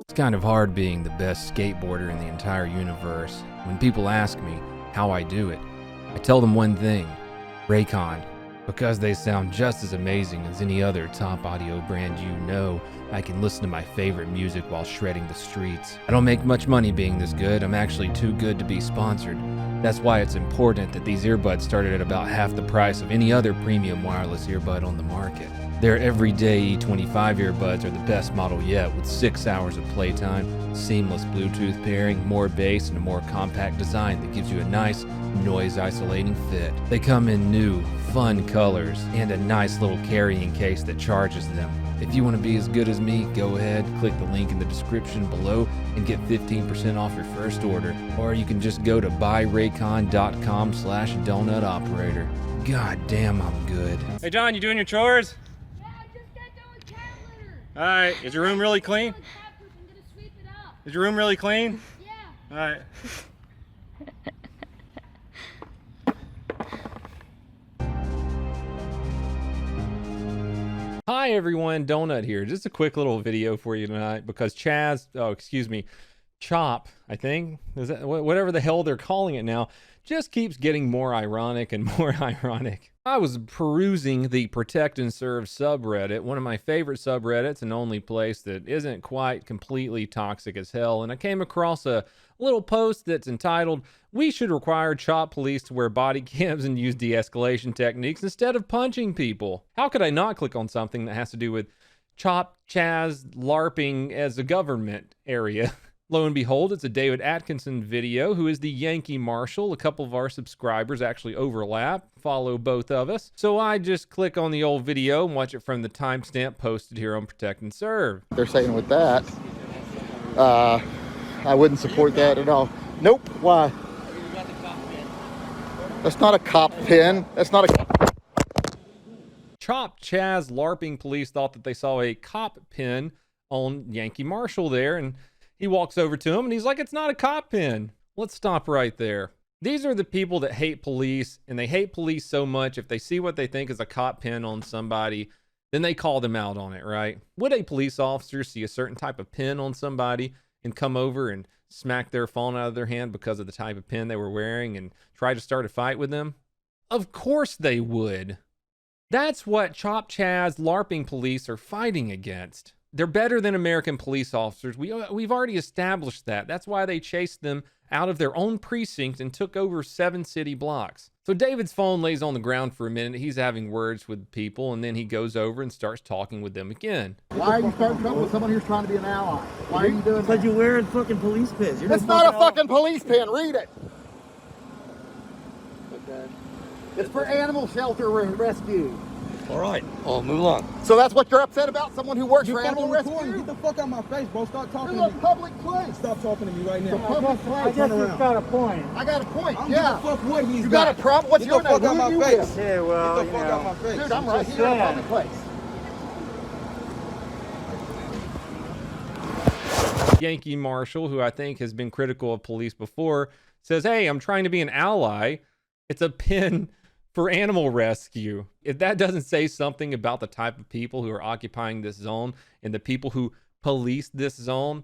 It's kind of hard being the best skateboarder in the entire universe. When people ask me how I do it, I tell them one thing: Raycon. Because they sound just as amazing as any other top audio brand you know, I can listen to my favorite music while shredding the streets. I don't make much money being this good. I'm actually too good to be sponsored. That's why it's important that these earbuds started at about half the price of any other premium wireless earbud on the market. Their everyday E25 earbuds are the best model yet, with 6 hours of playtime, seamless Bluetooth pairing, more bass, and a more compact design that gives you a nice, noise-isolating fit. They come in new, fun colors and a nice little carrying case that charges them. If you want to be as good as me, go ahead, click the link in the description below and get 15% off your first order. Or you can just go to buyraycon.com/donutoperator. God damn, I'm good. Hey John, you doing your chores? Yeah, I just got done with cat litter. All right, is your room really clean? I'm gonna sweep it up. Is your room really clean? Yeah. All right. Hi everyone, Donut here. Just a quick little video for you tonight because CHAZ, Chop, I think, is that whatever the hell they're calling it now, just keeps getting more ironic and more ironic. I was perusing the Protect and Serve subreddit, one of my favorite subreddits and only place that isn't quite completely toxic as hell, and I came across a little post that's entitled, "We should require CHOP police to wear body cams and use de-escalation techniques instead of punching people." How could I not click on something that has to do with CHOP, CHAZ, LARPing as a government area? Lo and behold, it's a David Atkinson video, who is the Yankee Marshal. A couple of our subscribers actually overlap, follow both of us. So I just click on the old video and watch it from the timestamp posted here on Protect and Serve. They're saying with that, I wouldn't support that at all. Nope. Why? That's not a cop pin. That's not a... CHOP, CHAZ, LARPing police thought that they saw a cop pin on Yankee Marshal there, and he walks over to him and he's like, "It's not a cop pin." Let's stop right there. These are the people that hate police, and they hate police so much if they see what they think is a cop pin on somebody, then they call them out on it, right? Would a police officer see a certain type of pin on somebody and come over and smack their phone out of their hand because of the type of pin they were wearing and try to start a fight with them? Of course they would. That's what CHOP, CHAZ, LARPing police are fighting against. They're better than American police officers. We've already established that. That's why they chased them out of their own precinct and took over 7 city blocks. So David's phone lays on the ground for a minute. He's having words with people, and then he goes over and starts talking with them again. Why are you starting trouble with someone who's trying to be an ally? Why are you doing that? Because you're wearing fucking police pins. It's not a fucking police pin. Read it. Okay. It's for animal shelter rescue. All right. Oh, move along. So that's what you're upset about? Someone who works for You're animal fucking rescue? recording. Get the fuck out of my face, bro. Stop talking This to is a me. public place. Stop talking to me right now. It's a public place. I guess he's got a point. I got a point. I don't Yeah. give a fuck what he's You got a problem? What's Get your the fuck name? out Who of are you my face. with? Yeah, well, Get the fuck out of my face. Dude, I'm right here in a public place. Yankee Marshal, who I think has been critical of police before, says, "Hey, I'm trying to be an ally. It's a pin for animal rescue." If that doesn't say something about the type of people who are occupying this zone and the people who police this zone,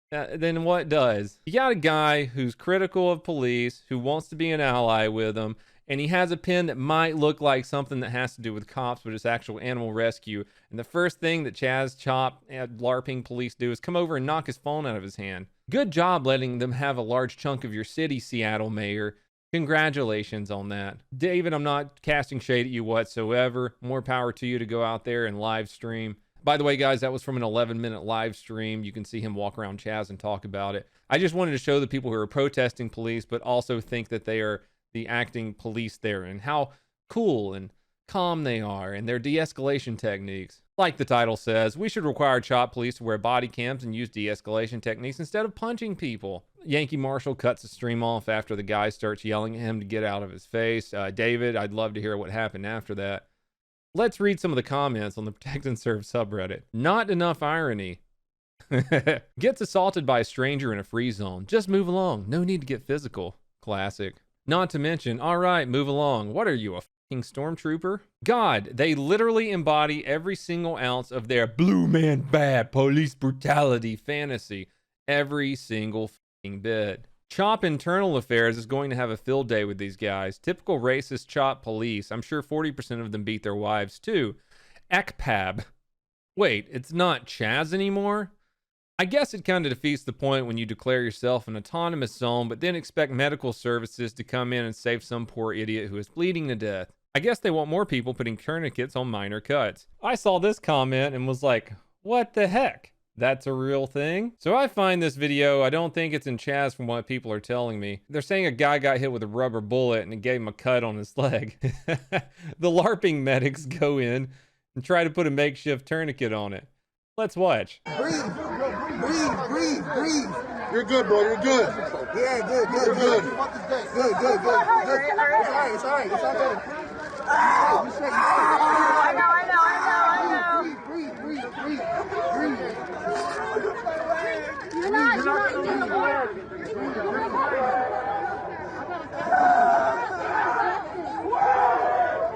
then what does? You got a guy who's critical of police, who wants to be an ally with them, and he has a pin that might look like something that has to do with cops, but it's actual animal rescue. And the first thing that CHAZ, CHOP, and LARPing police do is come over and knock his phone out of his hand. Good job letting them have a large chunk of your city, Seattle Mayor. Congratulations on that. David, I'm not casting shade at you whatsoever. More power to you to go out there and live stream. By the way, guys, that was from an 11-minute live stream. You can see him walk around CHAZ and talk about it. I just wanted to show the people who are protesting police, but also think that they are the acting police there and how cool and calm they are and their de-escalation techniques. Like the title says, we should require CHOP police to wear body cams and use de-escalation techniques instead of punching people. Yankee Marshal cuts the stream off after the guy starts yelling at him to get out of his face. David, I'd love to hear what happened after that. Let's read some of the comments on the Protect and Serve subreddit. Not enough irony. Gets assaulted by a stranger in a free zone. Just move along. No need to get physical. Classic. Not to mention, all right, move along. What are you, a fucking stormtrooper. God, they literally embody every single ounce of their blue man bad police brutality fantasy. Every single fucking bit. CHOP Internal Affairs is going to have a field day with these guys. Typical racist CHOP police. I'm sure 40% of them beat their wives too. ECPAB. Wait, it's not CHAZ anymore? I guess it kind of defeats the point when you declare yourself an autonomous zone, but then expect medical services to come in and save some poor idiot who is bleeding to death. I guess they want more people putting tourniquets on minor cuts. I saw this comment and was like, what the heck? That's a real thing? So I find this video, I don't think it's in CHAZ from what people are telling me. They're saying a guy got hit with a rubber bullet and it gave him a cut on his leg. The LARPing medics go in and try to put a makeshift tourniquet on it. Let's watch. Breathe. You're good, bro. You're good. Yeah, good. You're good. Good. It's all right. I know. Breathe. You're not doing the work.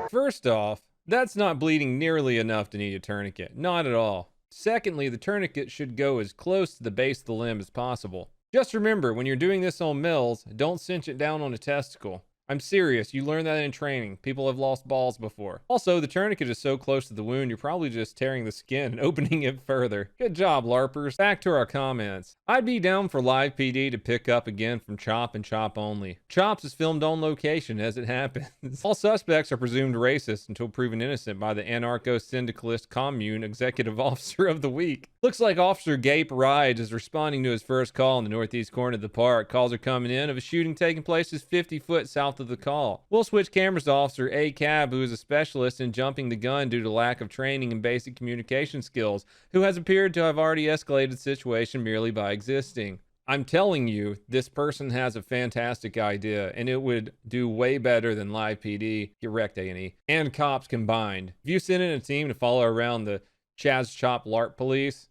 First off, that's not bleeding nearly enough to need a tourniquet. Not at all. Secondly, the tourniquet should go as close to the base of the limb as possible. Just remember, when you're doing this on males, don't cinch it down on a testicle. I'm serious, you learned that in training. People have lost balls before. Also, the tourniquet is so close to the wound, you're probably just tearing the skin and opening it further. Good job, LARPers. Back to our comments. I'd be down for live PD to pick up again from CHOP and CHOP only. CHOPS is filmed on location as it happens. All suspects are presumed racist until proven innocent by the anarcho-syndicalist commune executive officer of the week. Looks like Officer Gape Rides is responding to his first call in the northeast corner of the park. Calls are coming in of a shooting taking place just 50 foot south of the call. We'll switch cameras to Officer A. Cab, who is a specialist in jumping the gun due to lack of training and basic communication skills, who has appeared to have already escalated the situation merely by existing. I'm telling you, this person has a fantastic idea, and it would do way better than live PD, get wrecked A&E, and cops combined. If you sent in a team to follow around the CHAZ CHOP LARP police,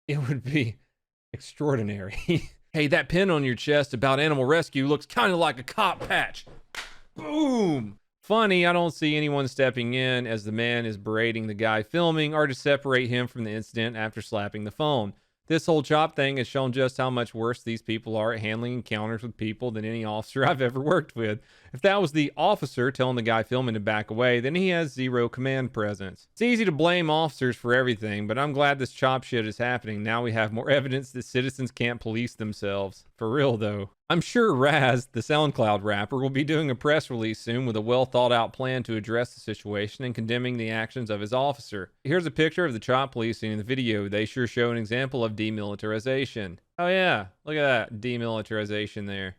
it would be extraordinary. Hey, that pin on your chest about animal rescue looks kind of like a cop patch. Boom! Funny, I don't see anyone stepping in as the man is berating the guy filming or to separate him from the incident after slapping the phone. This whole CHOP thing has shown just how much worse these people are at handling encounters with people than any officer I've ever worked with. If that was the officer telling the guy filming to back away, then he has zero command presence. It's easy to blame officers for everything, but I'm glad this CHOP shit is happening. Now we have more evidence that citizens can't police themselves. For real though. I'm sure Raz, the SoundCloud rapper, will be doing a press release soon with a well thought out plan to address the situation and condemning the actions of his officer. Here's a picture of the CHOP policing in the video. They sure show an example of demilitarization. Oh yeah, look at that demilitarization there.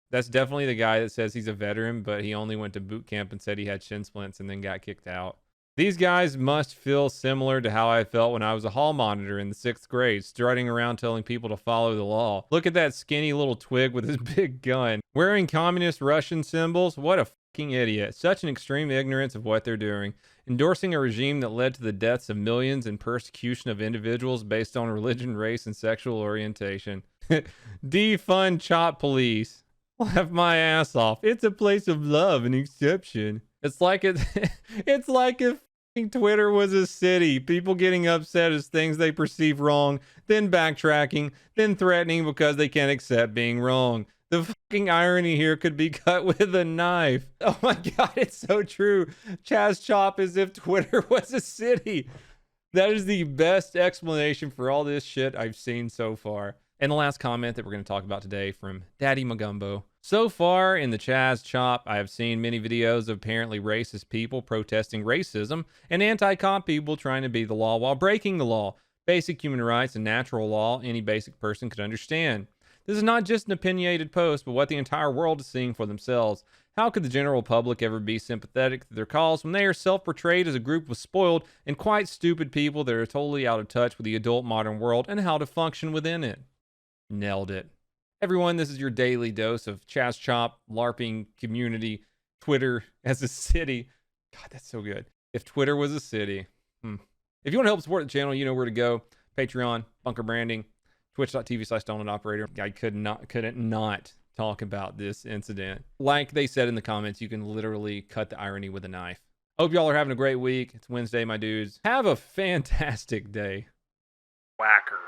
That's definitely the guy that says he's a veteran, but he only went to boot camp and said he had shin splints and then got kicked out. These guys must feel similar to how I felt when I was a hall monitor in the 6th grade, strutting around telling people to follow the law. Look at that skinny little twig with his big gun. Wearing communist Russian symbols? What a fucking idiot. Such an extreme ignorance of what they're doing. Endorsing a regime that led to the deaths of millions and persecution of individuals based on religion, race, and sexual orientation. Defund CHOP police. Laugh my ass off. It's a place of love and exception. It's like it's like if Twitter was a city, people getting upset as things they perceive wrong, then backtracking, then threatening because they can't accept being wrong. The fucking irony here could be cut with a knife. Oh my god, it's so true. CHAZ CHOP as if Twitter was a city. That is the best explanation for all this shit I've seen so far. And the last comment that we're going to talk about today from Daddy Magumbo. So far in the CHAZ CHOP, I have seen many videos of apparently racist people protesting racism and anti-cop people trying to be the law while breaking the law. Basic human rights and natural law any basic person could understand. This is not just an opinionated post, but what the entire world is seeing for themselves. How could the general public ever be sympathetic to their cause when they are self-portrayed as a group of spoiled and quite stupid people that are totally out of touch with the adult modern world and how to function within it? Nailed it. Everyone, this is your daily dose of CHAZ CHOP, LARPing, community, Twitter as a city. God, that's so good. If Twitter was a city. If you want to help support the channel, you know where to go. Patreon, Bunker Branding, twitch.tv/donutoperator. I couldn't not talk about this incident. Like they said in the comments, you can literally cut the irony with a knife. Hope y'all are having a great week. It's Wednesday, my dudes. Have a fantastic day. Whacker.